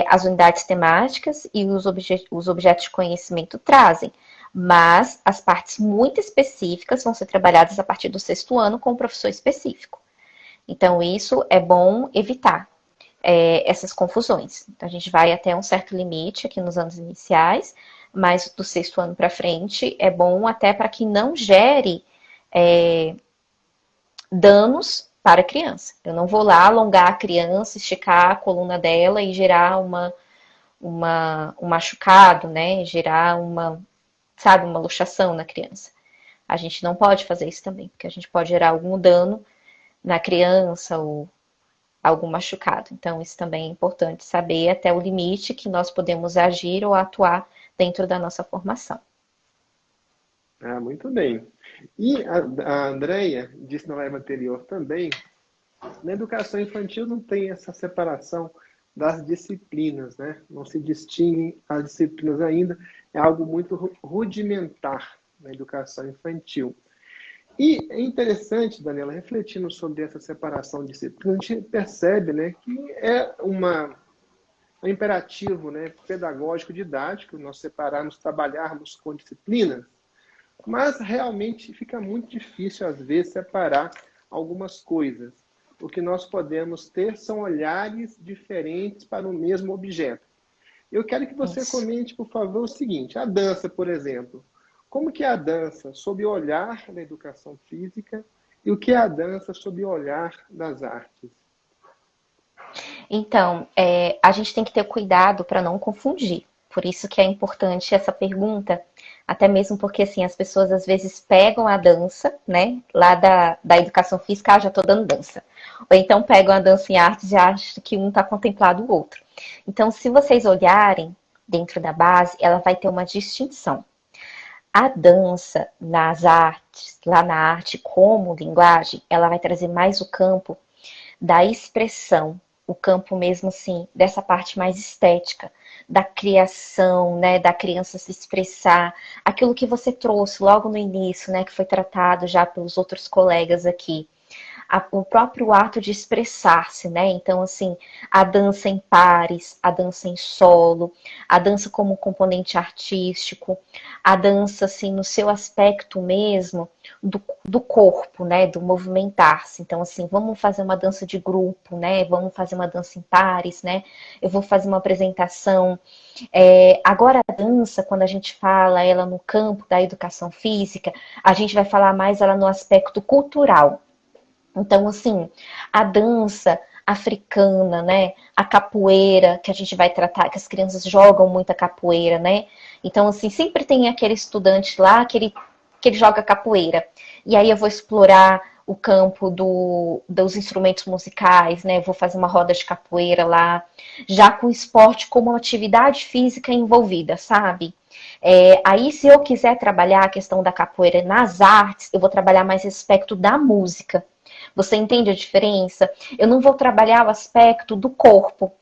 as unidades temáticas e os objetos de conhecimento trazem, mas as partes muito específicas vão ser trabalhadas a partir do 6º ano com o professor específico. Então, isso é bom evitar essas confusões. Então, a gente vai até um certo limite aqui nos anos iniciais, mas do 6º ano para frente é bom até para que não gere danos para a criança. Eu não vou lá alongar a criança, esticar a coluna dela e gerar um machucado, né? Gerar uma luxação na criança. A gente não pode fazer isso também, porque a gente pode gerar algum dano na criança ou algum machucado. Então, isso também é importante saber até o limite que nós podemos agir ou atuar dentro da nossa formação. Muito bem. E a Andrea disse na live anterior também, na educação infantil não tem essa separação das disciplinas, né? Não se distinguem as disciplinas ainda, é algo muito rudimentar na educação infantil. E é interessante, Daniela, refletindo sobre essa separação de disciplinas, a gente percebe, né, que é um imperativo, né, pedagógico, didático, nós separarmos, trabalharmos com disciplinas, mas realmente fica muito difícil, às vezes, separar algumas coisas. O que nós podemos ter são olhares diferentes para o mesmo objeto. Eu quero que você Isso. comente, por favor, o seguinte: a dança, por exemplo. Como que é a dança sob o olhar da educação física e o que é a dança sob o olhar das artes? Então, a gente tem que ter cuidado para não confundir. Por isso que é importante essa pergunta, até mesmo porque assim, as pessoas às vezes pegam a dança, né, lá da educação física, já estou dando dança. Ou então pegam a dança em artes e acham que um está contemplado o outro. Então, se vocês olharem dentro da base, ela vai ter uma distinção. A dança nas artes, lá na arte como linguagem, ela vai trazer mais o campo da expressão, o campo mesmo assim, dessa parte mais estética, da criação, né, da criança se expressar, aquilo que você trouxe logo no início, né, que foi tratado já pelos outros colegas aqui. O próprio ato de expressar-se, né? Então, assim, a dança em pares, a dança em solo, a dança como componente artístico, a dança, assim, no seu aspecto mesmo do corpo, né? Do movimentar-se. Então, assim, vamos fazer uma dança de grupo, né? Vamos fazer uma dança em pares, né? Eu vou fazer uma apresentação. Agora, a dança, quando a gente fala ela no campo da educação física, a gente vai falar mais ela no aspecto cultural. Então, assim, a dança africana, né? A capoeira, que a gente vai tratar, que as crianças jogam muita capoeira, né? Então, assim, sempre tem aquele estudante lá que ele joga capoeira. E aí eu vou explorar o campo dos instrumentos musicais, né? Eu vou fazer uma roda de capoeira lá, já com o esporte como uma atividade física envolvida, sabe? Aí, se eu quiser trabalhar a questão da capoeira nas artes, eu vou trabalhar mais esse aspecto da música. Você entende a diferença? Eu não vou trabalhar o aspecto do corpo.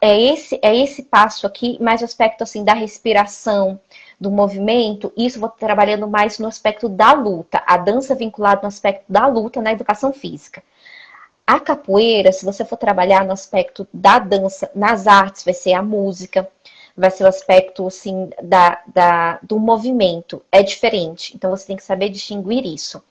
É esse passo aqui, mais o aspecto assim da respiração, do movimento. Isso eu vou trabalhando mais no aspecto da luta. A dança vinculada no aspecto da luta na educação física. A capoeira, se você for trabalhar no aspecto da dança, nas artes, vai ser a música, vai ser o aspecto assim do movimento. É diferente. Então você tem que saber distinguir isso.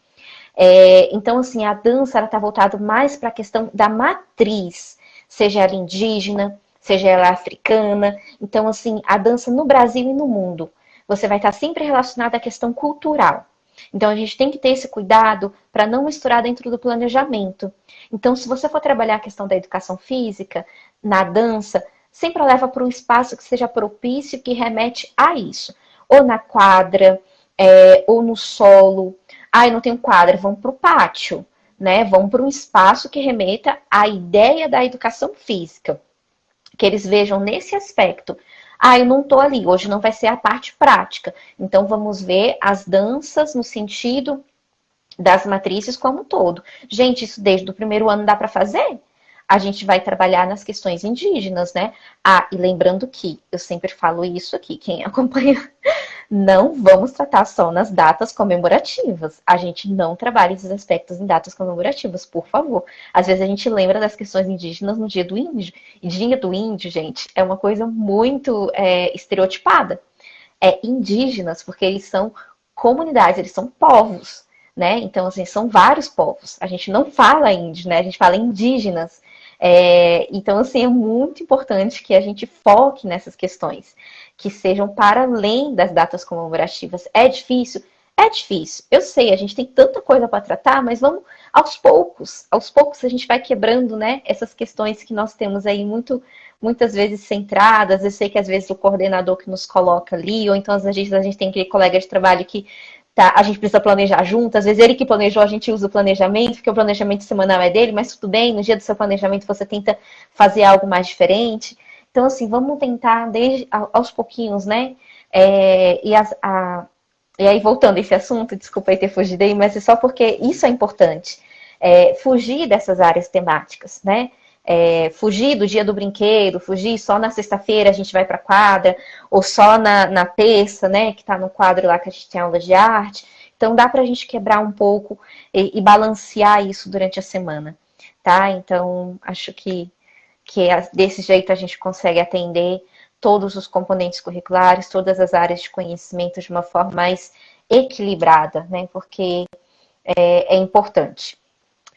Então, assim, a dança está voltada mais para a questão da matriz, seja ela indígena, seja ela africana. Então, assim, a dança no Brasil e no mundo, você vai estar sempre relacionada à questão cultural. Então, a gente tem que ter esse cuidado para não misturar dentro do planejamento. Então, se você for trabalhar a questão da educação física, na dança, sempre leva para um espaço que seja propício, que remete a isso. Ou na quadra, ou no solo. Eu não tenho quadra, vamos para o pátio, né? Vamos para um espaço que remeta à ideia da educação física. Que eles vejam nesse aspecto. Eu não estou ali, hoje não vai ser a parte prática. Então vamos ver as danças no sentido das matrizes como um todo. Gente, isso desde o primeiro ano dá para fazer? A gente vai trabalhar nas questões indígenas, né? E lembrando que eu sempre falo isso aqui, quem acompanha, não vamos tratar só nas datas comemorativas. A gente não trabalha esses aspectos em datas comemorativas, por favor. Às vezes a gente lembra das questões indígenas no Dia do Índio. E Dia do Índio, gente, é uma coisa muito estereotipada. Indígenas, porque eles são comunidades, eles são povos, né? Então, assim, são vários povos. A gente não fala índio, né? A gente fala indígenas. Então, assim, é muito importante que a gente foque nessas questões, que sejam para além das datas comemorativas. É difícil? É difícil. Eu sei, a gente tem tanta coisa para tratar, mas vamos aos poucos. Aos poucos a gente vai quebrando, né, essas questões que nós temos aí muitas vezes centradas. Eu sei que às vezes o coordenador que nos coloca ali, ou então às vezes a gente tem aquele colega de trabalho que a gente precisa planejar junto. Às vezes ele que planejou, a gente usa o planejamento, porque o planejamento semanal é dele, mas tudo bem, no dia do seu planejamento você tenta fazer algo mais diferente. Então, assim, vamos tentar aos pouquinhos, né? E aí, voltando a esse assunto, desculpa aí ter fugido aí, mas é só porque isso é importante. Fugir dessas áreas temáticas, né? Fugir do dia do brinquedo, fugir só na sexta-feira a gente vai para a quadra, ou só na terça, né, que está no quadro lá que a gente tem aula de arte. Então dá para a gente quebrar um pouco e balancear isso durante a semana, tá? Então acho que que desse jeito a gente consegue atender todos os componentes curriculares, todas as áreas de conhecimento de uma forma mais equilibrada, né? Porque é importante.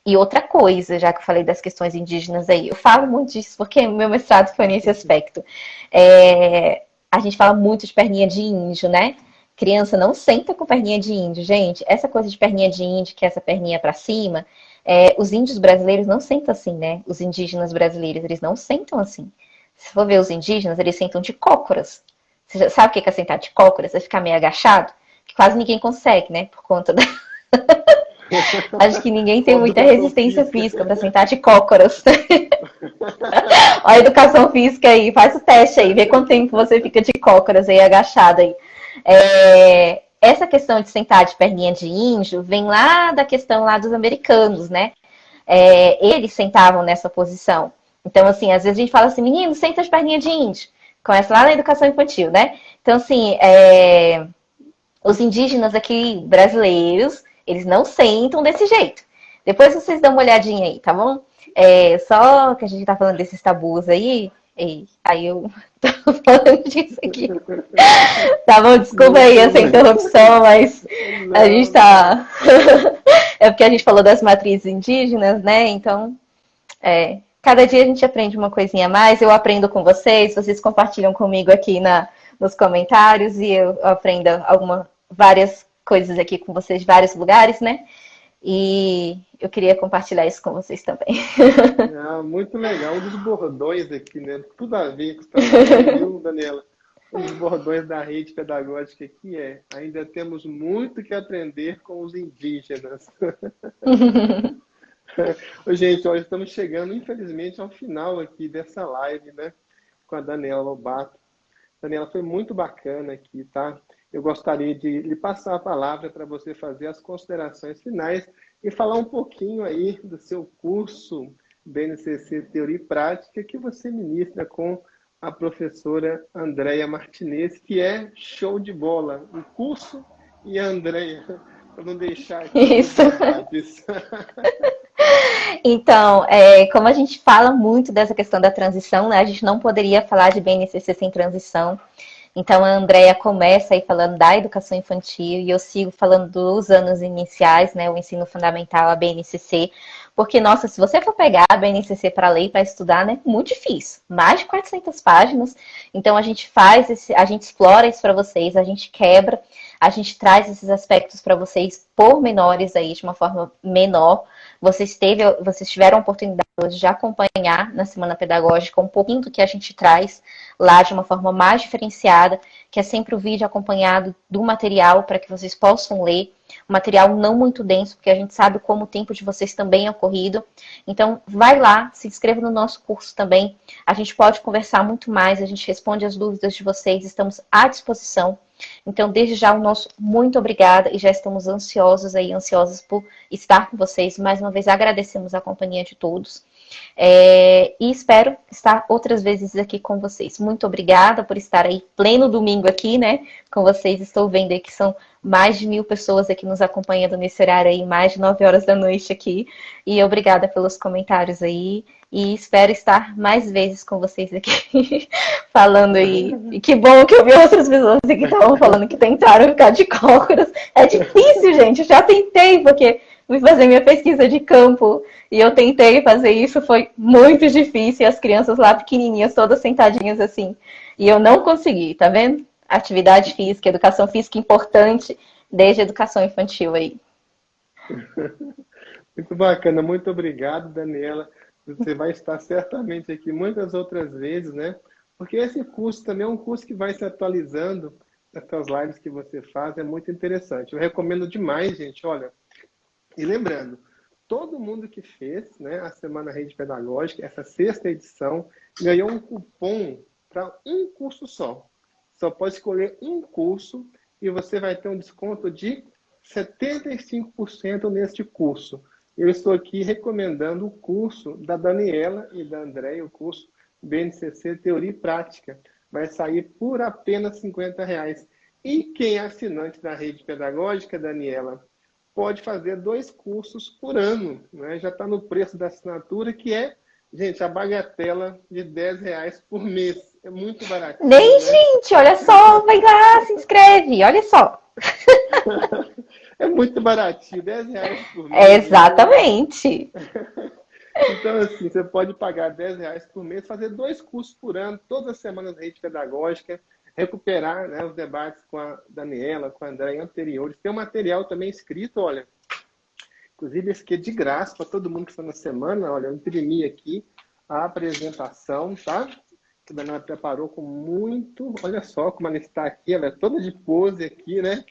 E outra coisa, já que eu falei das questões indígenas aí, eu falo muito disso porque meu mestrado foi nesse aspecto. A gente fala muito de perninha de índio, né? Criança não senta com perninha de índio, gente. Essa coisa de perninha de índio, que é essa perninha para cima, os índios brasileiros não sentam assim, né? Os indígenas brasileiros, eles não sentam assim. Se for ver os indígenas, eles sentam de cócoras. Você já sabe o que é sentar de cócoras? É ficar meio agachado, que quase ninguém consegue, né? Por conta da... Acho que ninguém tem muita resistência física para sentar de cócoras. Olha a educação física aí, faz o teste aí, vê quanto tempo você fica de cócoras aí, agachada aí. Essa questão de sentar de perninha de índio vem lá da questão lá dos americanos, né? Eles sentavam nessa posição. Então, assim, às vezes a gente fala assim, menino, senta de perninha de índio. Começa lá na educação infantil, né? Então, assim, os indígenas aqui brasileiros, eles não sentam desse jeito. Depois vocês dão uma olhadinha aí, tá bom? Só que a gente tá falando desses tabus aí, aí eu tô falando disso aqui. Tá bom? Desculpa aí essa interrupção, mas a gente tá... É porque a gente falou das matrizes indígenas, né? Então, cada dia a gente aprende uma coisinha a mais. Eu aprendo com vocês compartilham comigo aqui nos comentários e eu aprendo várias coisas aqui com vocês de vários lugares, né? E eu queria compartilhar isso com vocês também. Muito legal. Um dos bordões aqui, né? Tudo a ver com o que você está falando, viu, Daniela? Um dos bordões da rede pedagógica aqui ainda temos muito que aprender com os indígenas. Gente, hoje estamos chegando, infelizmente, ao final aqui dessa live, né? Com a Daniela Lobato. Daniela, foi muito bacana aqui, tá? Eu gostaria de lhe passar a palavra para você fazer as considerações finais e falar um pouquinho aí do seu curso BNCC Teoria e Prática que você ministra com a professora Andréia Martinez, que é show de bola. O curso e a Andréia, para não deixar aqui Isso. novidades. Então, como a gente fala muito dessa questão da transição, né, a gente não poderia falar de BNCC sem transição. Então, a Andrea começa aí falando da educação infantil e eu sigo falando dos anos iniciais, né, o ensino fundamental, a BNCC, porque, nossa, se você for pegar a BNCC para ler e para estudar, né, muito difícil, mais de 400 páginas. Então, a gente a gente explora isso para vocês, a gente quebra, a gente traz esses aspectos para vocês pormenores aí de uma forma menor. Vocês tiveram a oportunidade de acompanhar na Semana Pedagógica um pouquinho do que a gente traz lá de uma forma mais diferenciada, que é sempre o vídeo acompanhado do material para que vocês possam ler. Um material não muito denso, porque a gente sabe como o tempo de vocês também é corrido. Então, vai lá, se inscreva no nosso curso também. A gente pode conversar muito mais, a gente responde as dúvidas de vocês, estamos à disposição. Então, desde já, o nosso muito obrigada e já estamos ansiosas por estar com vocês. Mais uma vez, agradecemos a companhia de todos. E espero estar outras vezes aqui com vocês. Muito obrigada por estar aí pleno domingo aqui, né? Com vocês. Estou vendo aí que são mais de 1000 pessoas aqui nos acompanhando nesse horário aí, mais de 9 horas da noite aqui. E obrigada pelos comentários aí. E espero estar mais vezes com vocês aqui falando aí. E que bom que eu vi outras pessoas que estavam falando que tentaram ficar de cócoras. É difícil, gente. Eu já tentei, porque fui fazer minha pesquisa de campo e eu tentei fazer isso, foi muito difícil. E as crianças lá pequenininhas, todas sentadinhas assim. E eu não consegui, tá vendo? Atividade física, educação física importante desde a educação infantil aí. Muito bacana, muito obrigado, Daniela. Você vai estar certamente aqui muitas outras vezes, né? Porque esse curso também é um curso que vai se atualizando. Essas lives que você faz é muito interessante. Eu recomendo demais, gente. Olha, e lembrando, todo mundo que fez, né, a Semana Rede Pedagógica, essa sexta edição, ganhou um cupom para um curso só. Só pode escolher um curso e você vai ter um desconto de 75% neste curso. Eu estou aqui recomendando o curso da Daniela e da Andréia, o curso BNCC Teoria e Prática. Vai sair por apenas R$50. E quem é assinante da rede pedagógica, Daniela, pode fazer 2 cursos por ano. Né? Já está no preço da assinatura, que é Gente, a bagatela de R$ 10 por mês. É muito Nem, baratinho, né? gente, olha só, vai lá, se inscreve, olha só. É muito baratinho, R$ 10 por É mês. exatamente. Então, assim, você pode pagar R$ 10 por mês, fazer 2 cursos por ano, todas as semanas de rede pedagógica, recuperar, né, os debates com a Daniela, com a Andréia anteriores. Tem um material também escrito, olha, inclusive esse aqui é de graça para todo mundo que está na semana. Olha, eu imprimi aqui a apresentação, tá? Que a Daniela preparou com muito. Olha só como ela está aqui, ela é toda de pose aqui, né?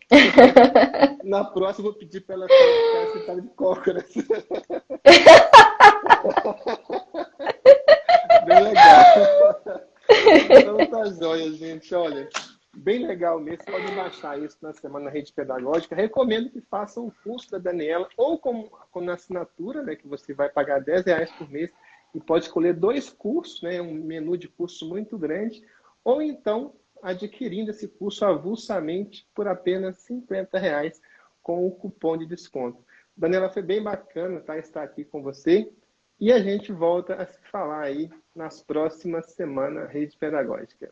Na próxima eu vou pedir para ela ficar sentada de cócoras. Bem legal. Então tá joia, gente. Olha, bem legal mesmo. Você pode baixar isso na Semana Rede Pedagógica. Recomendo que façam o curso da Daniela ou com assinatura, né, que você vai pagar R$ 10 por mês e pode escolher 2 cursos, né, um menu de curso muito grande, ou então adquirindo esse curso avulsamente por apenas R$ 50 com o cupom de desconto. Daniela, foi bem bacana, tá, estar aqui com você. E a gente volta a se falar aí nas próximas semanas Rede Pedagógica.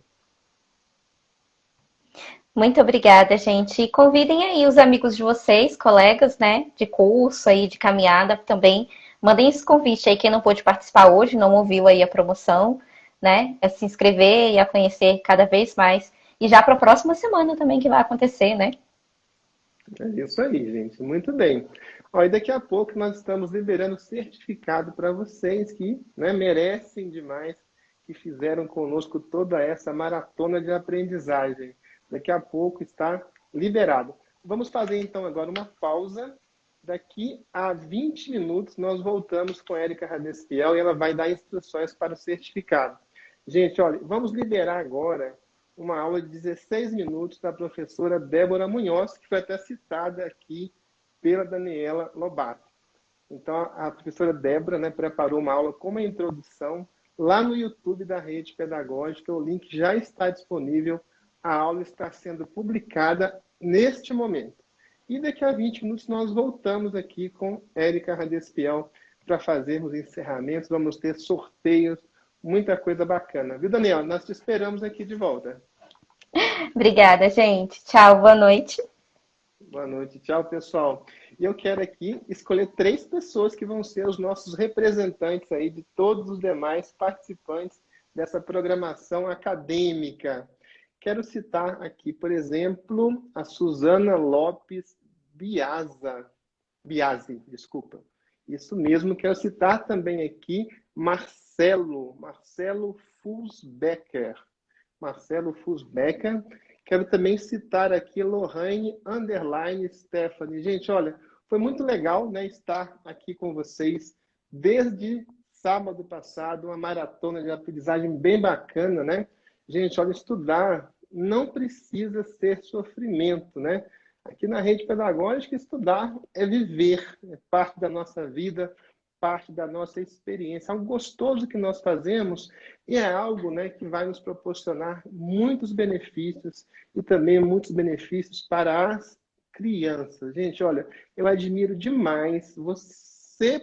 Muito obrigada, gente. E convidem aí os amigos de vocês, colegas, né, de curso aí, de caminhada também. Mandem esse convite aí, quem não pôde participar hoje, não ouviu aí a promoção, né, é se inscrever e a conhecer cada vez mais. E já para a próxima semana também que vai acontecer, né? É isso aí, gente. Muito bem. Ó, e daqui a pouco nós estamos liberando certificado para vocês que, né, merecem demais, que fizeram conosco toda essa maratona de aprendizagem. Daqui a pouco está liberado. Vamos fazer então agora uma pausa. Daqui a 20 minutos nós voltamos com a Érica Radestiel e ela vai dar instruções para o certificado. Gente, olha, vamos liberar agora uma aula de 16 minutos da professora Débora Munhoz, que foi até citada aqui pela Daniela Lobato. Então, a professora Débora, né, preparou uma aula com uma introdução lá no YouTube da Rede Pedagógica. O link já está disponível. A aula está sendo publicada neste momento. E daqui a 20 minutos nós voltamos aqui com Érica Radespiel para fazermos encerramentos. Vamos ter sorteios, muita coisa bacana. Viu, Daniel? Nós te esperamos aqui de volta. Obrigada, gente. Tchau, boa noite. Boa noite. Tchau, pessoal. E eu quero aqui escolher 3 pessoas que vão ser os nossos representantes aí de todos os demais participantes dessa programação acadêmica. Quero citar aqui, por exemplo, a Suzana Lopes Biasi, desculpa. Isso mesmo, quero citar também aqui Marcelo Fusbecker. Marcelo Fusbecker. Quero também citar aqui Lorraine Stephanie. Gente, olha, foi muito legal, né, estar aqui com vocês desde sábado passado, uma maratona de aprendizagem bem bacana, né? Gente, olha, estudar não precisa ser sofrimento, né? Aqui na rede pedagógica, estudar é viver, é parte da nossa vida, parte da nossa experiência, algo gostoso que nós fazemos e é algo, né, que vai nos proporcionar muitos benefícios e também muitos benefícios para as crianças. Gente, olha, eu admiro demais você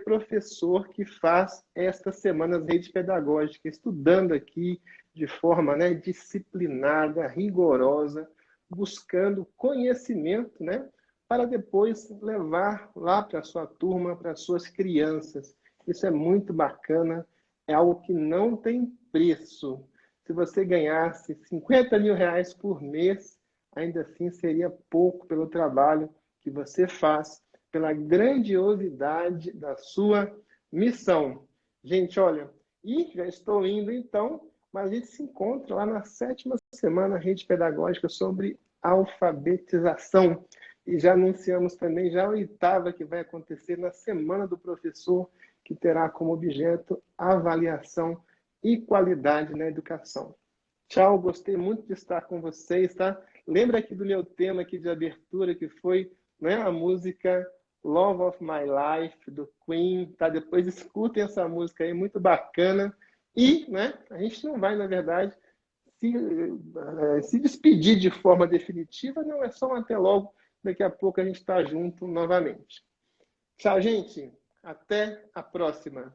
professor que faz estas semanas rede pedagógica, estudando aqui de forma, né, disciplinada, rigorosa, buscando conhecimento, né, para depois levar lá para a sua turma, para as suas crianças. Isso é muito bacana, é algo que não tem preço. Se você ganhasse R$ 50.000 por mês, ainda assim seria pouco pelo trabalho que você faz, pela grandiosidade da sua missão. Gente, olha, e já estou indo então, mas a gente se encontra lá na 7ª semana Rede Pedagógica sobre alfabetização. E já anunciamos também já a 8ª que vai acontecer na Semana do Professor, que terá como objeto avaliação e qualidade na educação. Tchau, gostei muito de estar com vocês, tá? Lembra aqui do meu tema aqui de abertura, que foi, né, a música Love of My Life, do Queen, tá? Depois escutem essa música aí, muito bacana. E, né, a gente não vai, na verdade, se despedir de forma definitiva, não, é só um até logo. Daqui a pouco a gente está junto novamente. Tchau, gente. Até a próxima.